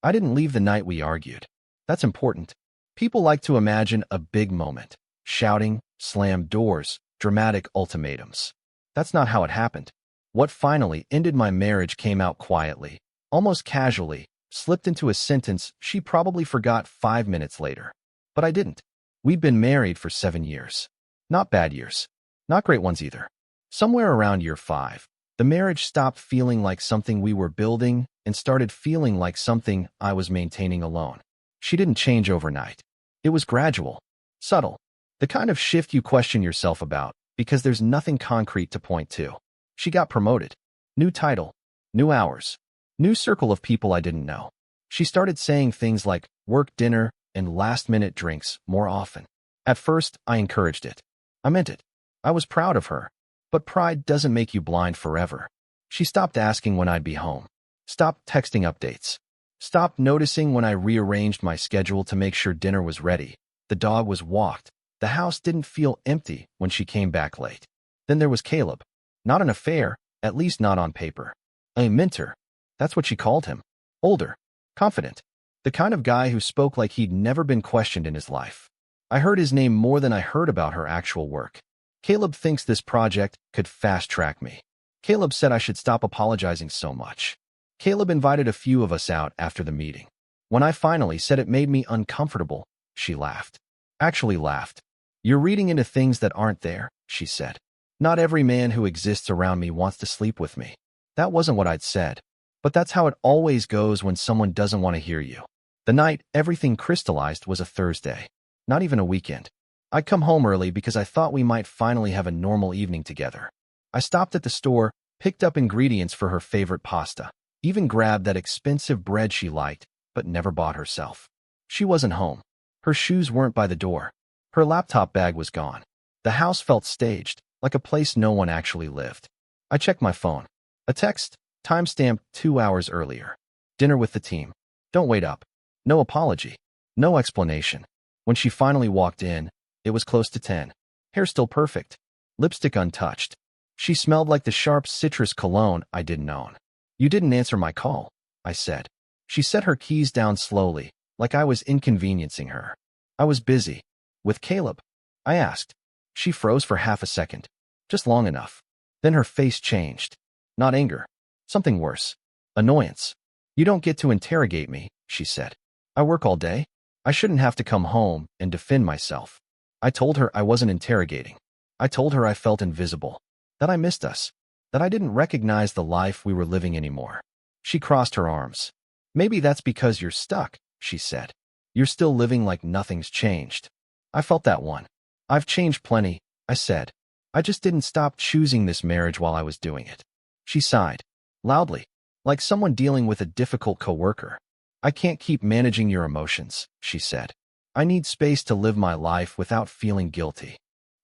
I didn't leave the night we argued. That's important. People like to imagine a big moment. Shouting, slammed doors, dramatic ultimatums. That's not how it happened. What finally ended my marriage came out quietly, almost casually, slipped into a sentence she probably forgot 5 minutes later. But I didn't. We'd been married for 7 years. Not bad years. Not great ones either. Somewhere around year 5, the marriage stopped feeling like something we were building and started feeling like something I was maintaining alone. She didn't change overnight. It was gradual, subtle, the kind of shift you question yourself about because there's nothing concrete to point to. She got promoted. New title, new hours, new circle of people I didn't know. She started saying things like work dinner and last-minute drinks more often. At first, I encouraged it. I meant it. I was proud of her. But pride doesn't make you blind forever. She stopped asking when I'd be home. Stopped texting updates. Stopped noticing when I rearranged my schedule to make sure dinner was ready. The dog was walked. The house didn't feel empty when she came back late. Then there was Caleb. Not an affair, at least not on paper. A mentor. That's what she called him. Older. Confident. The kind of guy who spoke like he'd never been questioned in his life. I heard his name more than I heard about her actual work. Caleb thinks this project could fast-track me. Caleb said I should stop apologizing so much. Caleb invited a few of us out after the meeting. When I finally said it made me uncomfortable, she laughed. Actually laughed. You're reading into things that aren't there, she said. Not every man who exists around me wants to sleep with me. That wasn't what I'd said. But that's how it always goes when someone doesn't want to hear you. The night everything crystallized was a Thursday. Not even a weekend. I'd come home early because I thought we might finally have a normal evening together. I stopped at the store, picked up ingredients for her favorite pasta, even grabbed that expensive bread she liked, but never bought herself. She wasn't home. Her shoes weren't by the door. Her laptop bag was gone. The house felt staged, like a place no one actually lived. I checked my phone. A text, timestamped 2 hours earlier. Dinner with the team. Don't wait up. No apology. No explanation. When she finally walked in, it was close to 10. Hair still perfect. Lipstick untouched. She smelled like the sharp citrus cologne I didn't own. You didn't answer my call, I said. She set her keys down slowly, like I was inconveniencing her. I was busy. With Caleb? I asked. She froze for half a second. Just long enough. Then her face changed. Not anger. Something worse. Annoyance. You don't get to interrogate me, she said. I work all day. I shouldn't have to come home and defend myself. I told her I wasn't interrogating. I told her I felt invisible. That I missed us. That I didn't recognize the life we were living anymore. She crossed her arms. Maybe that's because you're stuck, she said. You're still living like nothing's changed. I felt that one. I've changed plenty, I said. I just didn't stop choosing this marriage while I was doing it. She sighed. Loudly. Like someone dealing with a difficult coworker. I can't keep managing your emotions, she said. I need space to live my life without feeling guilty.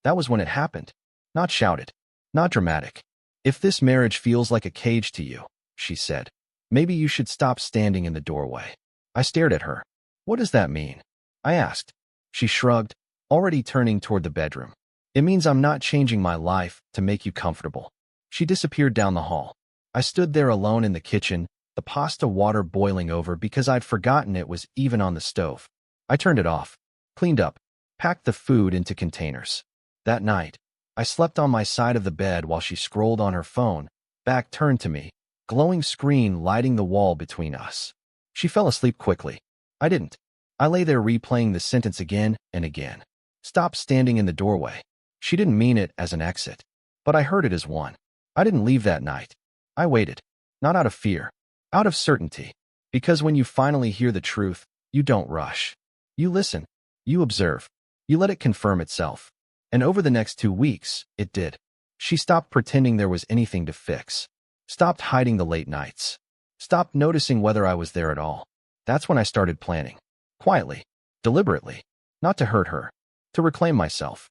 That was when it happened. Not shouted. Not dramatic. If this marriage feels like a cage to you, she said, maybe you should stop standing in the doorway. I stared at her. What does that mean? I asked. She shrugged, already turning toward the bedroom. It means I'm not changing my life to make you comfortable. She disappeared down the hall. I stood there alone in the kitchen, the pasta water boiling over because I'd forgotten it was even on the stove. I turned it off, cleaned up, packed the food into containers. That night, I slept on my side of the bed while she scrolled on her phone, back turned to me, glowing screen lighting the wall between us. She fell asleep quickly. I didn't. I lay there replaying the sentence again and again. Stop standing in the doorway. She didn't mean it as an exit, but I heard it as one. I didn't leave that night. I waited. Not out of fear. Out of certainty. Because when you finally hear the truth, you don't rush. You listen. You observe. You let it confirm itself. And over the next 2 weeks, it did. She stopped pretending there was anything to fix. Stopped hiding the late nights. Stopped noticing whether I was there at all. That's when I started planning. Quietly. Deliberately. Not to hurt her. To reclaim myself.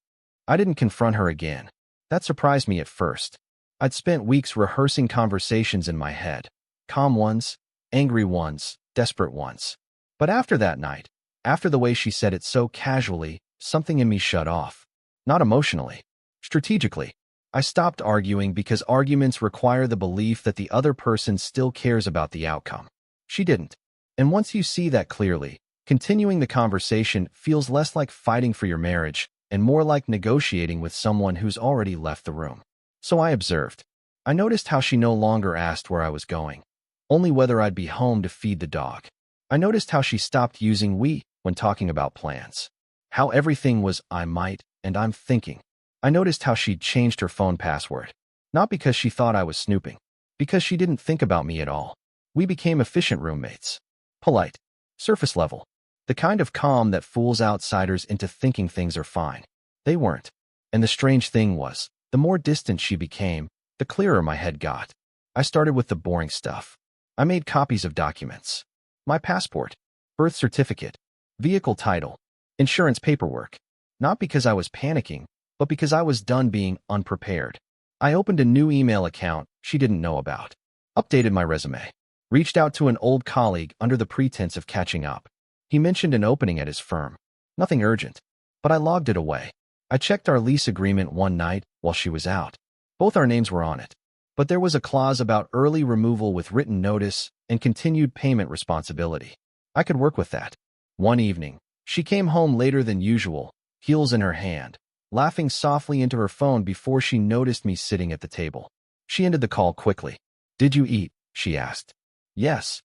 I didn't confront her again. That surprised me at first. I'd spent weeks rehearsing conversations in my head. Calm ones, angry ones, desperate ones. But after that night, after the way she said it so casually, something in me shut off. Not emotionally. Strategically. I stopped arguing because arguments require the belief that the other person still cares about the outcome. She didn't. And once you see that clearly, continuing the conversation feels less like fighting for your marriage and more like negotiating with someone who's already left the room. So I observed. I noticed how she no longer asked where I was going, only whether I'd be home to feed the dog. I noticed how she stopped using we when talking about plans. How everything was I might and I'm thinking. I noticed how she'd changed her phone password. Not because she thought I was snooping, because she didn't think about me at all. We became efficient roommates. Polite. Surface level. The kind of calm that fools outsiders into thinking things are fine. They weren't. And the strange thing was, the more distant she became, the clearer my head got. I started with the boring stuff. I made copies of documents. My passport, birth certificate, vehicle title, insurance paperwork. Not because I was panicking, but because I was done being unprepared. I opened a new email account she didn't know about. Updated my resume. Reached out to an old colleague under the pretense of catching up. He mentioned an opening at his firm. Nothing urgent, but I logged it away. I checked our lease agreement one night while she was out. Both our names were on it, but there was a clause about early removal with written notice and continued payment responsibility. I could work with that. One evening, she came home later than usual, heels in her hand, laughing softly into her phone before she noticed me sitting at the table. She ended the call quickly. "Did you eat?" she asked. "Yes."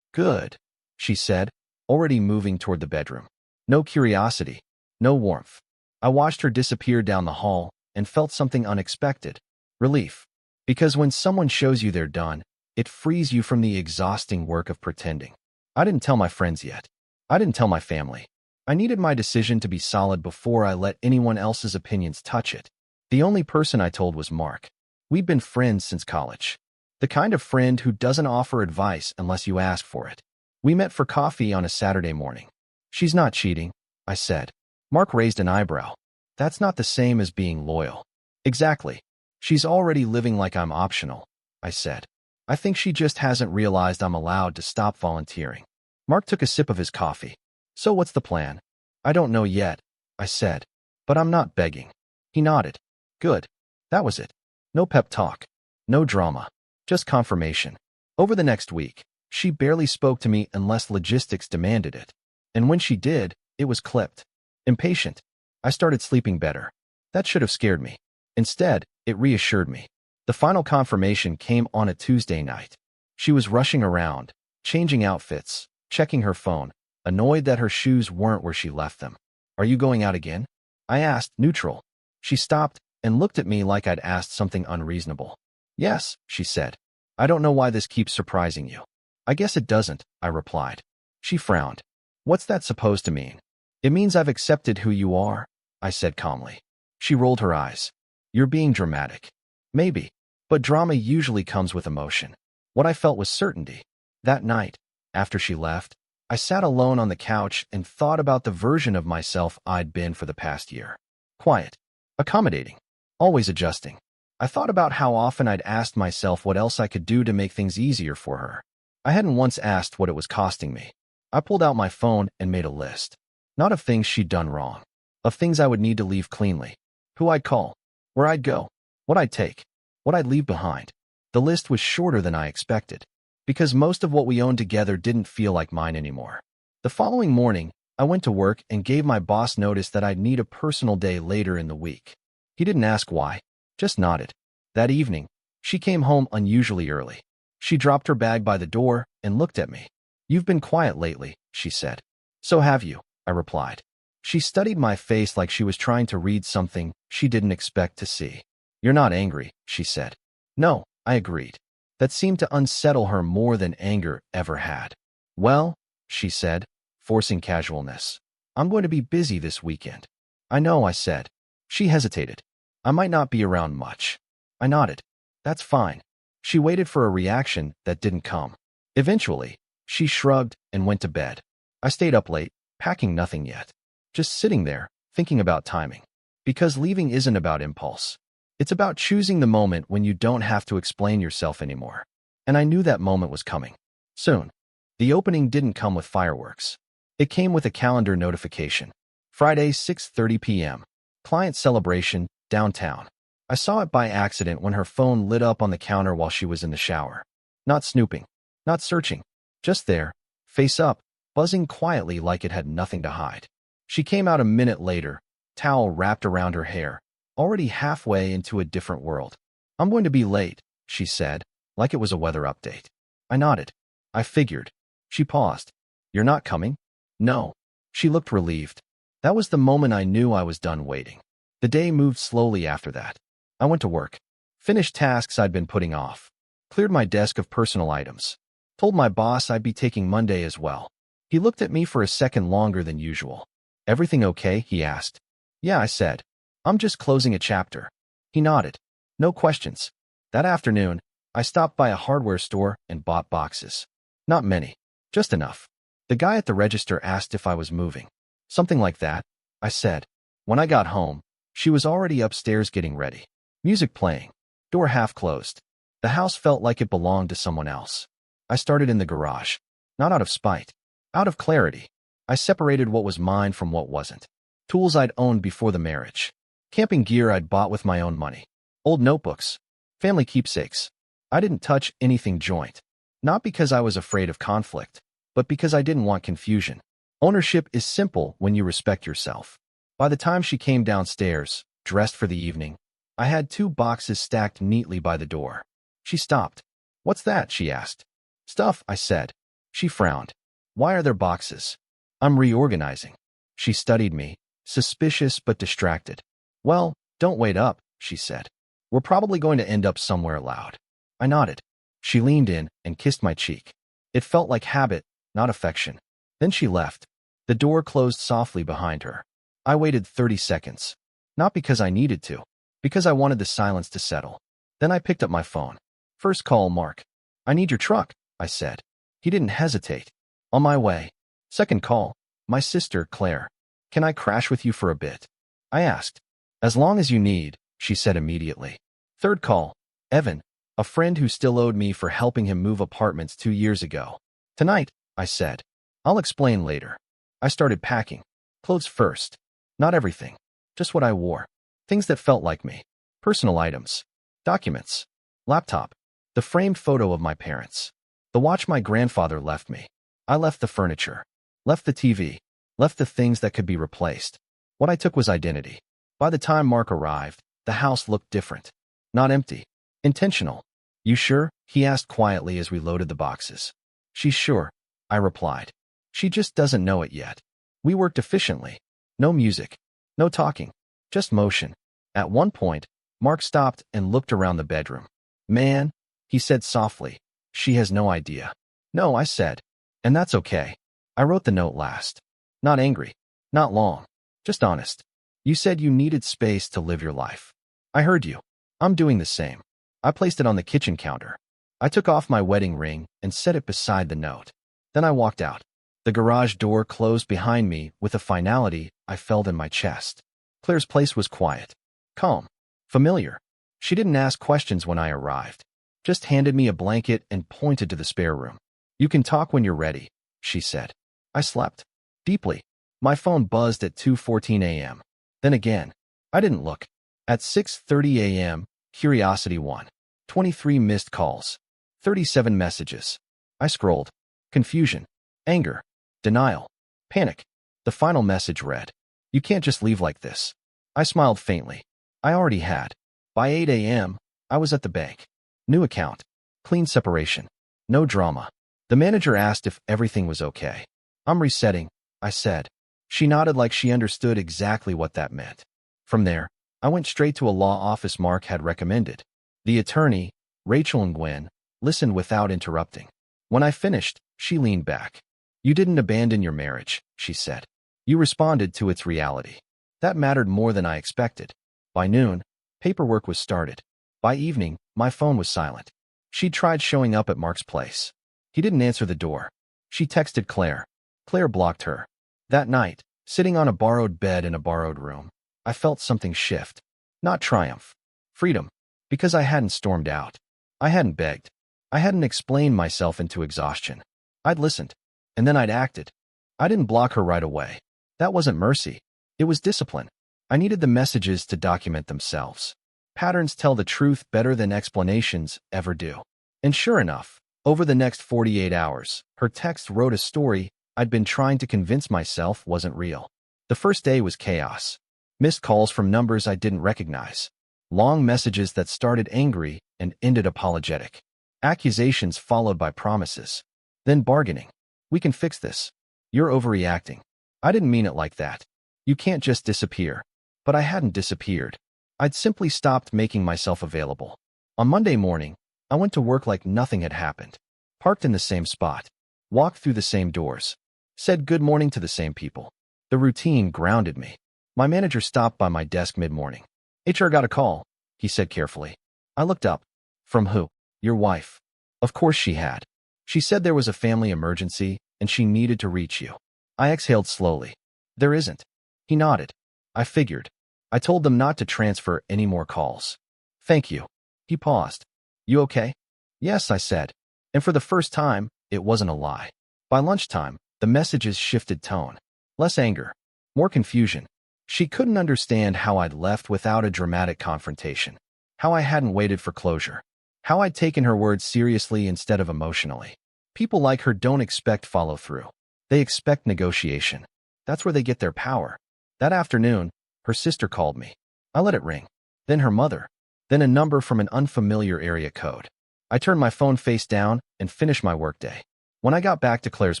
"Good," she said, already moving toward the bedroom. No curiosity, no warmth. I watched her disappear down the hall and felt something unexpected. Relief. Because when someone shows you they're done, it frees you from the exhausting work of pretending. I didn't tell my friends yet. I didn't tell my family. I needed my decision to be solid before I let anyone else's opinions touch it. The only person I told was Mark. We'd been friends since college. The kind of friend who doesn't offer advice unless you ask for it. We met for coffee on a Saturday morning. "She's not cheating," I said. Mark raised an eyebrow. "That's not the same as being loyal." "Exactly. She's already living like I'm optional," I said. "I think she just hasn't realized I'm allowed to stop volunteering." Mark took a sip of his coffee. "So what's the plan?" "I don't know yet," I said. "But I'm not begging." He nodded. "Good." That was it. No pep talk. No drama. Just confirmation. Over the next week, she barely spoke to me unless logistics demanded it. And when she did, it was clipped. Impatient. I started sleeping better. That should have scared me. Instead, it reassured me. The final confirmation came on a Tuesday night. She was rushing around, changing outfits, checking her phone, annoyed that her shoes weren't where she left them. "Are you going out again?" I asked, neutral. She stopped and looked at me like I'd asked something unreasonable. "Yes," she said. "I don't know why this keeps surprising you." "I guess it doesn't," I replied. She frowned. "What's that supposed to mean?" "It means I've accepted who you are," I said calmly. She rolled her eyes. "You're being dramatic." "Maybe, but drama usually comes with emotion." What I felt was certainty. That night, after she left, I sat alone on the couch and thought about the version of myself I'd been for the past year. Quiet, accommodating, always adjusting. I thought about how often I'd asked myself what else I could do to make things easier for her. I hadn't once asked what it was costing me. I pulled out my phone and made a list. Not of things she'd done wrong, of things I would need to leave cleanly. Who I'd call, where I'd go, what I'd take, what I'd leave behind. The list was shorter than I expected, because most of what we owned together didn't feel like mine anymore. The following morning, I went to work and gave my boss notice that I'd need a personal day later in the week. He didn't ask why, just nodded. That evening, she came home unusually early. She dropped her bag by the door and looked at me. "You've been quiet lately," she said. "So have you," I replied. She studied my face like she was trying to read something she didn't expect to see. "You're not angry," she said. "No," I agreed. That seemed to unsettle her more than anger ever had. "Well," she said, forcing casualness, "I'm going to be busy this weekend." "I know," I said. She hesitated. "I might not be around much." I nodded. "That's fine." She waited for a reaction that didn't come. Eventually, she shrugged and went to bed. I stayed up late, packing nothing yet. Just sitting there, thinking about timing. Because leaving isn't about impulse. It's about choosing the moment when you don't have to explain yourself anymore. And I knew that moment was coming. Soon. The opening didn't come with fireworks. It came with a calendar notification. Friday, 6:30 p.m. Client celebration, downtown. I saw it by accident when her phone lit up on the counter while she was in the shower. Not snooping. Not searching. Just there, face up, buzzing quietly like it had nothing to hide. She came out a minute later, towel wrapped around her hair, already halfway into a different world. "I'm going to be late," she said, like it was a weather update. I nodded. "I figured." She paused. "You're not coming?" "No." She looked relieved. That was the moment I knew I was done waiting. The day moved slowly after that. I went to work. Finished tasks I'd been putting off. Cleared my desk of personal items. Told my boss I'd be taking Monday as well. He looked at me for a second longer than usual. "Everything okay?" he asked. "Yeah," I said. "I'm just closing a chapter." He nodded. No questions. That afternoon, I stopped by a hardware store and bought boxes. Not many. Just enough. The guy at the register asked if I was moving. "Something like that," I said. When I got home, she was already upstairs getting ready. Music playing. Door half closed. The house felt like it belonged to someone else. I started in the garage. Not out of spite. Out of clarity. I separated what was mine from what wasn't. Tools I'd owned before the marriage. Camping gear I'd bought with my own money. Old notebooks. Family keepsakes. I didn't touch anything joint. Not because I was afraid of conflict, but because I didn't want confusion. Ownership is simple when you respect yourself. By the time she came downstairs, dressed for the evening, I had 2 boxes stacked neatly by the door. She stopped. "What's that?" she asked. "Stuff," I said. She frowned. "Why are there boxes?" "I'm reorganizing." She studied me, suspicious but distracted. "Well, don't wait up," she said. "We're probably going to end up somewhere loud." I nodded. She leaned in and kissed my cheek. It felt like habit, not affection. Then she left. The door closed softly behind her. I waited 30 seconds. Not because I needed to, because I wanted the silence to settle. Then I picked up my phone. "First call, Mark." "I need your truck," I said. He didn't hesitate. "On my way." Second call. "My sister, Claire. Can I crash with you for a bit?" I asked. "As long as you need," she said immediately. Third call. "Evan, a friend who still owed me for helping him move apartments 2 years ago. Tonight," I said. "I'll explain later." I started packing. Clothes first. Not everything. Just what I wore. Things that felt like me. Personal items. Documents. Laptop. The framed photo of my parents. The watch my grandfather left me. I left the furniture. Left the TV. Left the things that could be replaced. What I took was identity. By the time Mark arrived, the house looked different. Not empty. Intentional. "You sure?" he asked quietly as we loaded the boxes. "She's sure," I replied. "She just doesn't know it yet." We worked efficiently. No music. No talking. Just motion. At one point, Mark stopped and looked around the bedroom. "Man," he said softly, "she has no idea." "No," I said. "And that's okay." I wrote the note last. Not angry. Not long. Just honest. "You said you needed space to live your life. I heard you. I'm doing the same." I placed it on the kitchen counter. I took off my wedding ring and set it beside the note. Then I walked out. The garage door closed behind me with a finality I felt in my chest. Claire's place was quiet. Calm. Familiar. She didn't ask questions when I arrived. Just handed me a blanket and pointed to the spare room. "You can talk when you're ready," she said. I slept. Deeply. My phone buzzed at 2:14 a.m. Then again. I didn't look. At 6:30 a.m., curiosity won. 23 missed calls. 37 messages. I scrolled. Confusion. Anger. Denial. Panic. The final message read, "You can't just leave like this." I smiled faintly. I already had. By 8 a.m., I was at the bank. New account. Clean separation. No drama. The manager asked if everything was okay. "I'm resetting," I said. She nodded like she understood exactly what that meant. From there, I went straight to a law office Mark had recommended. The attorney, Rachel and Gwen, listened without interrupting. When I finished, she leaned back. "You didn't abandon your marriage," she said. "You responded to its reality." That mattered more than I expected. By noon, paperwork was started. By evening, my phone was silent. She'd tried showing up at Mark's place. He didn't answer the door. She texted Claire. Claire blocked her. That night, sitting on a borrowed bed in a borrowed room, I felt something shift. Not triumph. Freedom. Because I hadn't stormed out. I hadn't begged. I hadn't explained myself into exhaustion. I'd listened. And then I'd acted. I didn't block her right away. That wasn't mercy. It was discipline. I needed the messages to document themselves. Patterns tell the truth better than explanations ever do. And sure enough, Over the next 48 hours, her text wrote a story I'd been trying to convince myself wasn't real. The first day was chaos. Missed calls from numbers I didn't recognize. Long messages that started angry and ended apologetic. Accusations followed by promises. Then bargaining. We can fix this. You're overreacting. I didn't mean it like that. You can't just disappear. But I hadn't disappeared. I'd simply stopped making myself available. On Monday morning, I went to work like nothing had happened. Parked in the same spot. Walked through the same doors. Said good morning to the same people. The routine grounded me. My manager stopped by my desk mid-morning. HR got a call, he said carefully. I looked up. From who? Your wife. Of course she had. She said there was a family emergency and she needed to reach you. I exhaled slowly. There isn't. He nodded. I figured. I told them not to transfer any more calls. Thank you. He paused. You okay? Yes, I said. And for the first time, it wasn't a lie. By lunchtime, the messages shifted tone. Less anger. More confusion. She couldn't understand how I'd left without a dramatic confrontation. How I hadn't waited for closure. How I'd taken her words seriously instead of emotionally. People like her don't expect follow-through. They expect negotiation. That's where they get their power. That afternoon, her sister called me. I let it ring. Then her mother. Then a number from an unfamiliar area code. I turned my phone face down and finished my workday. When I got back to Claire's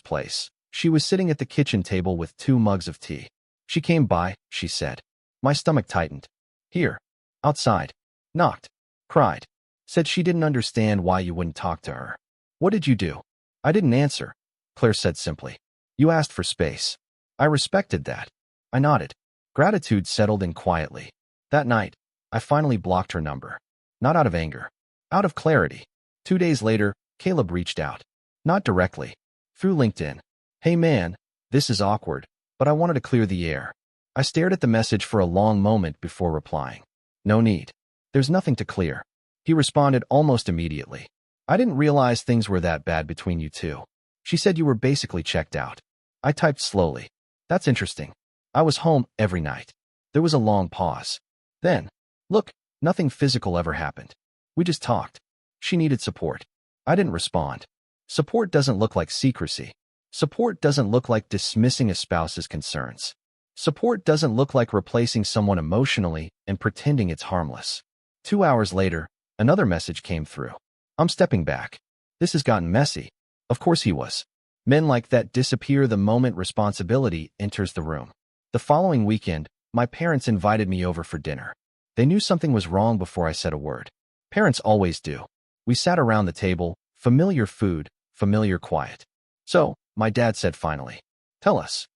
place, she was sitting at the kitchen table with 2 mugs of tea. She came by, she said. My stomach tightened. Here. Outside. Knocked. Cried. Said she didn't understand why you wouldn't talk to her. What did you do? I didn't answer, Claire said simply. You asked for space. I respected that. I nodded. Gratitude settled in quietly. That night, I finally blocked her number. Not out of anger. Out of clarity. 2 days later, Caleb reached out. Not directly. Through LinkedIn. Hey man, this is awkward, but I wanted to clear the air. I stared at the message for a long moment before replying. No need. There's nothing to clear. He responded almost immediately. I didn't realize things were that bad between you two. She said you were basically checked out. I typed slowly. That's interesting. I was home every night. There was a long pause. Then, look, nothing physical ever happened. We just talked. She needed support. I didn't respond. Support doesn't look like secrecy. Support doesn't look like dismissing a spouse's concerns. Support doesn't look like replacing someone emotionally and pretending it's harmless. 2 hours later, another message came through. I'm stepping back. This has gotten messy. Of course he was. Men like that disappear the moment responsibility enters the room. The following weekend, my parents invited me over for dinner. They knew something was wrong before I said a word. Parents always do. We sat around the table, familiar food, familiar quiet. So, my dad said finally, tell us.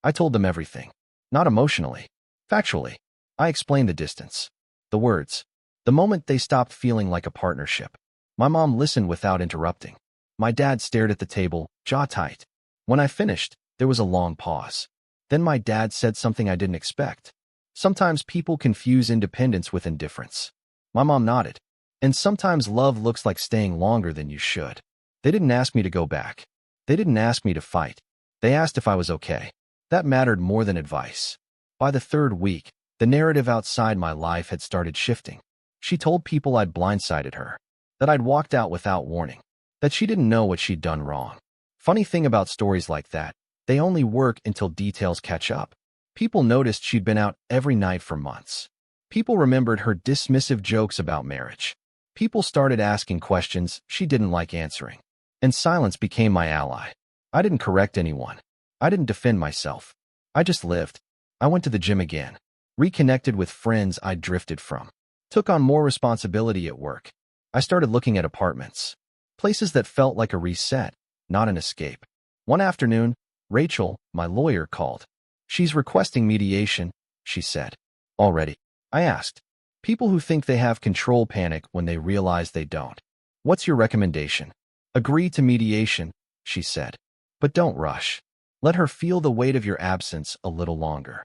I told them everything. Not emotionally. Factually. I explained the distance. The words. The moment they stopped feeling like a partnership. My mom listened without interrupting. My dad stared at the table, jaw tight. When I finished, there was a long pause. Then my dad said something I didn't expect. Sometimes people confuse independence with indifference. My mom nodded. And sometimes love looks like staying longer than you should. They didn't ask me to go back. They didn't ask me to fight. They asked if I was okay. That mattered more than advice. By the 3rd week, the narrative outside my life had started shifting. She told people I'd blindsided her. That I'd walked out without warning. That she didn't know what she'd done wrong. Funny thing about stories like that, they only work until details catch up. People noticed she'd been out every night for months. People remembered her dismissive jokes about marriage. People started asking questions she didn't like answering. And silence became my ally. I didn't correct anyone. I didn't defend myself. I just lived. I went to the gym again. Reconnected with friends I'd drifted from. Took on more responsibility at work. I started looking at apartments. Places that felt like a reset, not an escape. One afternoon, Rachel, my lawyer, called. She's requesting mediation, she said. Already? I asked. People who think they have control panic when they realize they don't. What's your recommendation? Agree to mediation, she said. But don't rush. Let her feel the weight of your absence a little longer.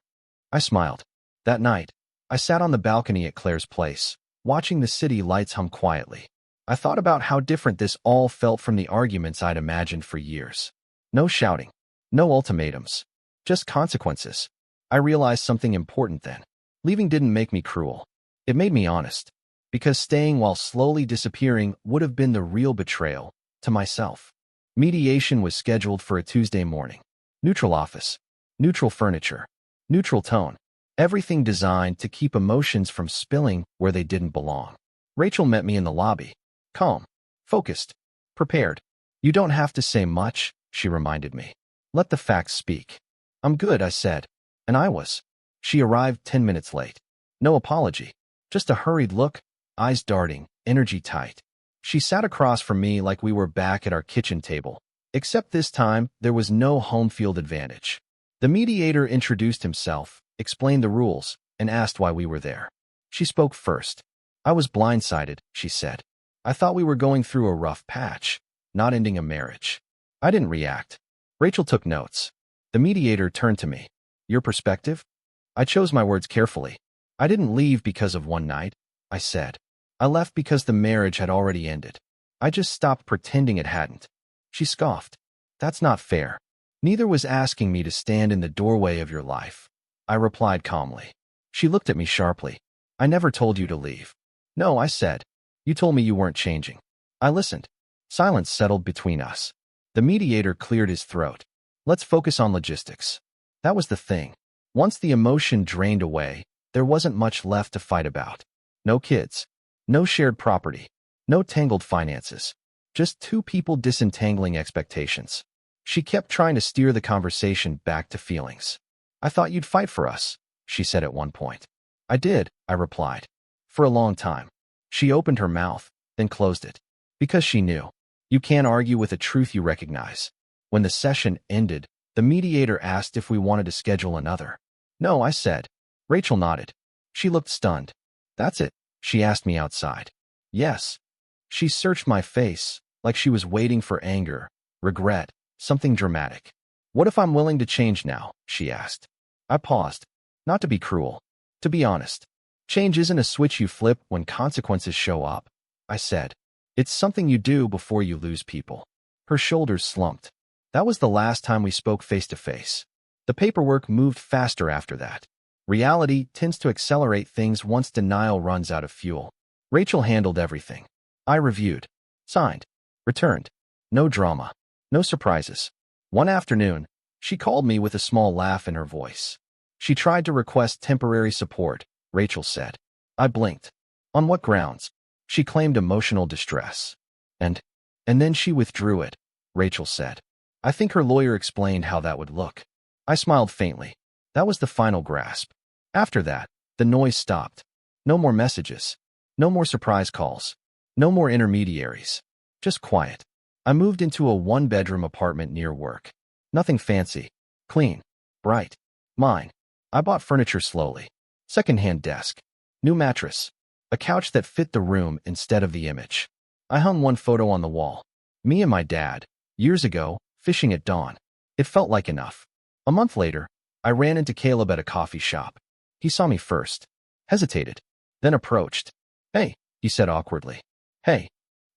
I smiled. That night, I sat on the balcony at Claire's place, watching the city lights hum quietly. I thought about how different this all felt from the arguments I'd imagined for years. No shouting. No ultimatums. Just consequences. I realized something important then. Leaving didn't make me cruel. It made me honest. Because staying while slowly disappearing would have been the real betrayal, to myself. Mediation was scheduled for a Tuesday morning. Neutral office, neutral furniture, neutral tone. Everything designed to keep emotions from spilling where they didn't belong. Rachel met me in the lobby. Calm, focused, prepared. You don't have to say much, she reminded me. Let the facts speak. I'm good, I said. And I was. She arrived 10 minutes late. No apology. Just a hurried look, eyes darting, energy tight. She sat across from me like we were back at our kitchen table. Except this time, there was no home field advantage. The mediator introduced himself, explained the rules, and asked why we were there. She spoke first. I was blindsided, she said. I thought we were going through a rough patch, not ending a marriage. I didn't react. Rachel took notes. The mediator turned to me. Your perspective? I chose my words carefully. I didn't leave because of one night, I said. I left because the marriage had already ended. I just stopped pretending it hadn't. She scoffed. That's not fair. Neither was asking me to stand in the doorway of your life. I replied calmly. She looked at me sharply. I never told you to leave. No, I said. You told me you weren't changing. I listened. Silence settled between us. The mediator cleared his throat. Let's focus on logistics. That was the thing. Once the emotion drained away, there wasn't much left to fight about. No kids. No shared property. No tangled finances. Just two people disentangling expectations. She kept trying to steer the conversation back to feelings. I thought you'd fight for us, she said at one point. I did, I replied. For a long time. She opened her mouth, then closed it. Because she knew. You can't argue with a truth you recognize. When the session ended, the mediator asked if we wanted to schedule another. No, I said. Rachel nodded. She looked stunned. That's it, she asked me outside. Yes. She searched my face, like she was waiting for anger, regret, something dramatic. What if I'm willing to change now, she asked. I paused. Not to be cruel. To be honest. Change isn't a switch you flip when consequences show up, I said. It's something you do before you lose people. Her shoulders slumped. That was the last time we spoke face to face. The paperwork moved faster after that. Reality tends to accelerate things once denial runs out of fuel. Rachel handled everything. I reviewed, signed, returned. No drama, no surprises. One afternoon, she called me with a small laugh in her voice. She tried to request temporary support, Rachel said. I blinked. On what grounds? She claimed emotional distress. And then she withdrew it, Rachel said. I think her lawyer explained how that would look. I smiled faintly. That was the final grasp. After that, the noise stopped. No more messages. No more surprise calls. No more intermediaries. Just quiet. I moved into a one-bedroom apartment near work. Nothing fancy. Clean. Bright. Mine. I bought furniture slowly. Second-hand desk. New mattress. A couch that fit the room instead of the image. I hung one photo on the wall. Me and my dad, years ago, fishing at dawn. It felt like enough. A month later, I ran into Caleb at a coffee shop. He saw me first. Hesitated. Then approached. Hey, he said awkwardly. Hey.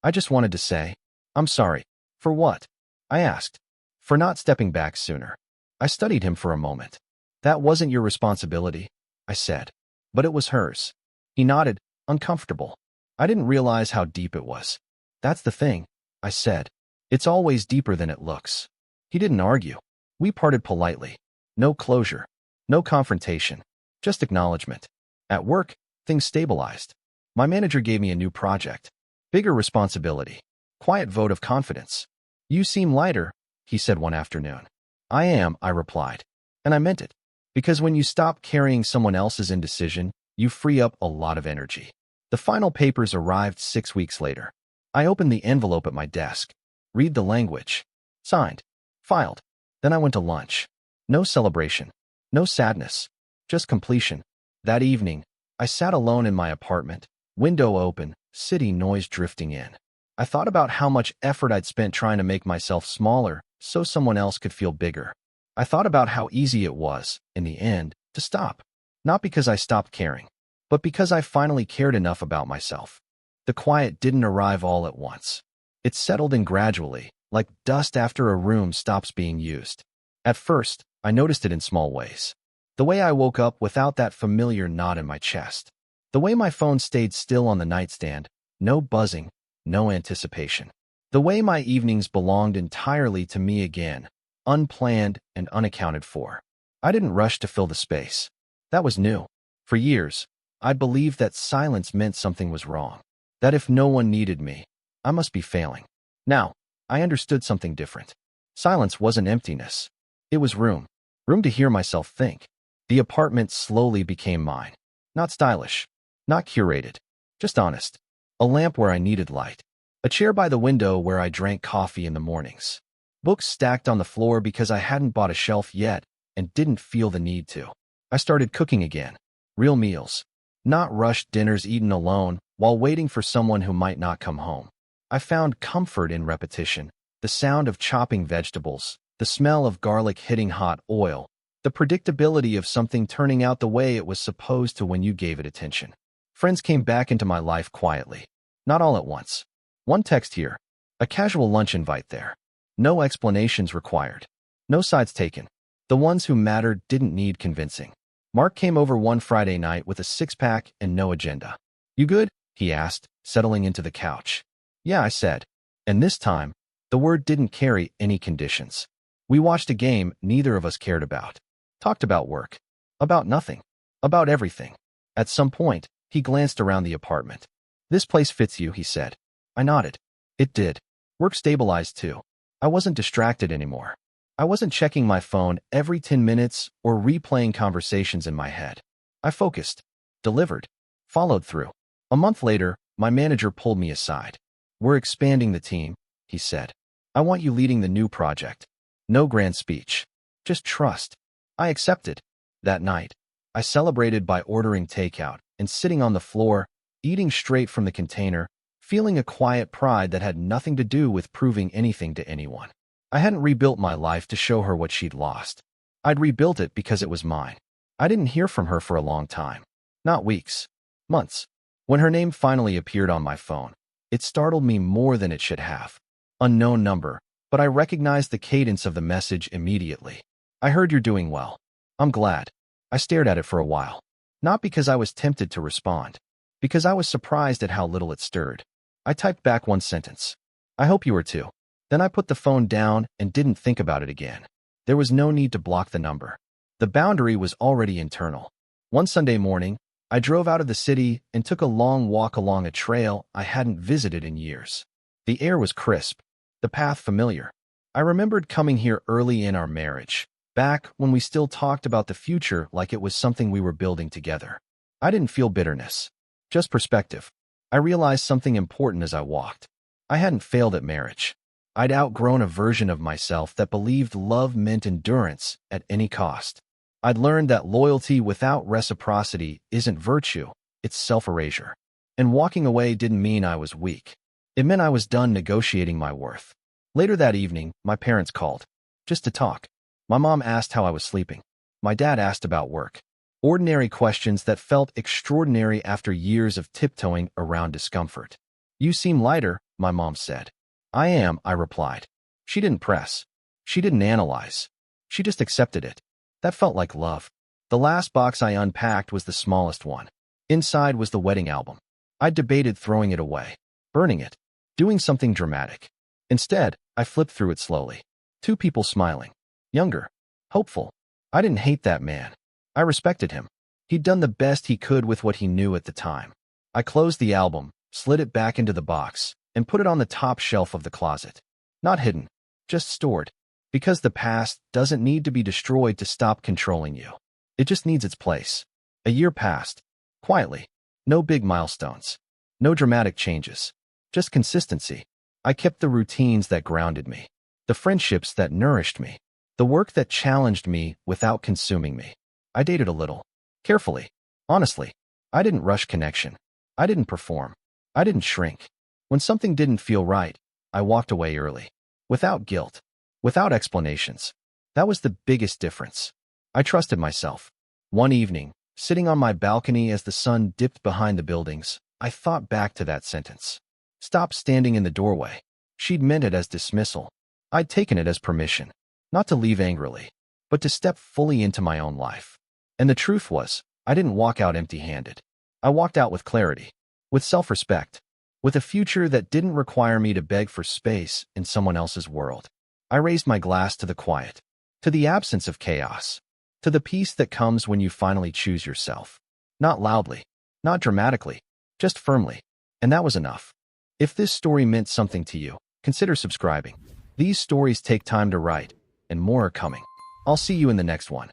I just wanted to say, I'm sorry. For what? I asked. For not stepping back sooner. I studied him for a moment. That wasn't your responsibility, I said. But it was hers. He nodded, uncomfortable. I didn't realize how deep it was. That's the thing, I said. It's always deeper than it looks. He didn't argue. We parted politely. No closure. No confrontation. Just acknowledgement. At work, things stabilized. My manager gave me a new project. Bigger responsibility. Quiet vote of confidence. You seem lighter, he said one afternoon. I am, I replied. And I meant it. Because when you stop carrying someone else's indecision, you free up a lot of energy. The final papers arrived 6 weeks later. I opened the envelope at my desk. Read the language. Signed. Filed. Then I went to lunch. No celebration. No sadness. Just completion. That evening, I sat alone in my apartment, window open, city noise drifting in. I thought about how much effort I'd spent trying to make myself smaller so someone else could feel bigger. I thought about how easy it was, in the end, to stop. Not because I stopped caring, but because I finally cared enough about myself. The quiet didn't arrive all at once. It settled in gradually, like dust after a room stops being used. At first, I noticed it in small ways. The way I woke up without that familiar knot in my chest. The way my phone stayed still on the nightstand, no buzzing, no anticipation. The way my evenings belonged entirely to me again, unplanned and unaccounted for. I didn't rush to fill the space. That was new. For years, I believed that silence meant something was wrong, that if no one needed me, I must be failing. Now, I understood something different. Silence wasn't emptiness. It was room. Room to hear myself think. The apartment slowly became mine. Not stylish. Not curated. Just honest. A lamp where I needed light. A chair by the window where I drank coffee in the mornings. Books stacked on the floor because I hadn't bought a shelf yet and didn't feel the need to. I started cooking again. Real meals. Not rushed dinners eaten alone while waiting for someone who might not come home. I found comfort in repetition. The sound of chopping vegetables, the smell of garlic hitting hot oil, the predictability of something turning out the way it was supposed to when you gave it attention. Friends came back into my life quietly. Not all at once. One text here. A casual lunch invite there. No explanations required. No sides taken. The ones who mattered didn't need convincing. Mark came over one Friday night with a six-pack and no agenda. "You good?" he asked, settling into the couch. "Yeah," I said. And this time, the word didn't carry any conditions. We watched a game neither of us cared about. Talked about work. About nothing. About everything. At some point, he glanced around the apartment. "This place fits you," he said. I nodded. It did. Work stabilized too. I wasn't distracted anymore. I wasn't checking my phone every 10 minutes or replaying conversations in my head. I focused. Delivered. Followed through. A month later, my manager pulled me aside. "We're expanding the team," he said. "I want you leading the new project. No grand speech. Just trust." I accepted. That night, I celebrated by ordering takeout and sitting on the floor, eating straight from the container, feeling a quiet pride that had nothing to do with proving anything to anyone. I hadn't rebuilt my life to show her what she'd lost. I'd rebuilt it because it was mine. I didn't hear from her for a long time. Not weeks. Months. When her name finally appeared on my phone, it startled me more than it should have. Unknown number, but I recognized the cadence of the message immediately. "I heard you're doing well. I'm glad." I stared at it for a while. Not because I was tempted to respond. Because I was surprised at how little it stirred. I typed back one sentence. "I hope you are too." Then I put the phone down and didn't think about it again. There was no need to block the number. The boundary was already internal. One Sunday morning, I drove out of the city and took a long walk along a trail I hadn't visited in years. The air was crisp, the path familiar. I remembered coming here early in our marriage, back when we still talked about the future like it was something we were building together. I didn't feel bitterness, just perspective. I realized something important as I walked. I hadn't failed at marriage. I'd outgrown a version of myself that believed love meant endurance at any cost. I'd learned that loyalty without reciprocity isn't virtue, it's self-erasure. And walking away didn't mean I was weak. It meant I was done negotiating my worth. Later that evening, my parents called. Just to talk. My mom asked how I was sleeping. My dad asked about work. Ordinary questions that felt extraordinary after years of tiptoeing around discomfort. "You seem lighter," my mom said. "I am," I replied. She didn't press. She didn't analyze. She just accepted it. That felt like love. The last box I unpacked was the smallest one. Inside was the wedding album. I debated throwing it away, burning it, doing something dramatic. Instead, I flipped through it slowly. Two people smiling. Younger. Hopeful. I didn't hate that man. I respected him. He'd done the best he could with what he knew at the time. I closed the album, slid it back into the box, and put it on the top shelf of the closet. Not hidden, just stored. Because the past doesn't need to be destroyed to stop controlling you. It just needs its place. A year passed. Quietly. No big milestones. No dramatic changes. Just consistency. I kept the routines that grounded me. The friendships that nourished me. The work that challenged me without consuming me. I dated a little. Carefully. Honestly. I didn't rush connection. I didn't perform. I didn't shrink. When something didn't feel right, I walked away early. Without guilt. Without explanations. That was the biggest difference. I trusted myself. One evening, sitting on my balcony as the sun dipped behind the buildings, I thought back to that sentence. Stop standing in the doorway. She'd meant it as dismissal. I'd taken it as permission. Not to leave angrily, but to step fully into my own life. And the truth was, I didn't walk out empty-handed. I walked out with clarity. With self-respect. with a future that didn't require me to beg for space in someone else's world. I raised my glass to the quiet, to the absence of chaos, to the peace that comes when you finally choose yourself. Not loudly, not dramatically, just firmly. And that was enough. If this story meant something to you, consider subscribing. These stories take time to write, and more are coming. I'll see you in the next one.